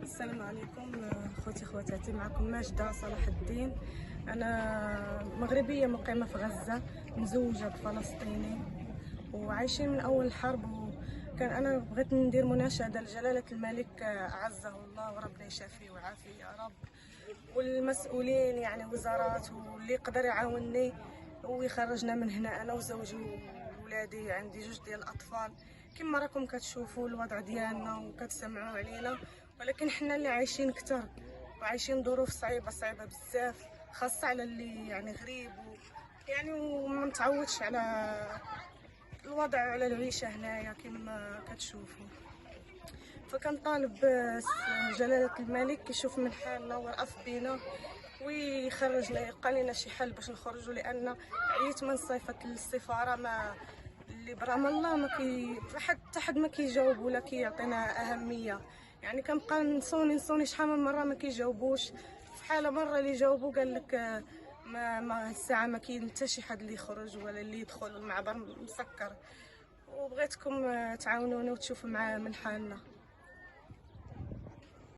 السلام عليكم خوتي خواتاتي، معكم ماجدة صلاح الدين. انا مغربيه مقيمه في غزه، مزوجه بفلسطيني وعايشين من اول الحرب. وكان انا بغيت ندير مناشده لجلاله الملك اعزه الله وربنا يشافيه ويعافيه يا رب، والمسؤولين يعني وزارات، واللي يقدر يعاونني ويخرجنا من هنا انا وزوجي وولادي. عندي جوج ديال الاطفال. كما راكم كتشوفوا الوضع ديالنا وكتسمعوا علينا، ولكن حنا اللي عايشين كتر وعايشين ظروف صعيبه بزاف، خاصه على اللي يعني غريب يعني وما متعودش على الوضع على العيشه هنايا كما كتشوفوا. فكنطالب جلالة الملك يشوف من حالنا ويرأف بينا ويخرجنا، يلقى لنا شي حل باش نخرجوا، لان عييت من صيفه السفاره ما اللي برام الله ما حتى حد ما كيجاوب ولا كيعطينا اهميه. يعني كنبقى نصوني شحال من مره ما كيجاوبوش. في حاله مره اللي جاوبوا قال لك ما الساعه ما كاين حتى شي حد اللي يخرج ولا اللي يدخل، المعبر مسكر. وبغيتكم تعاونونا وتشوفوا معاه من حالنا.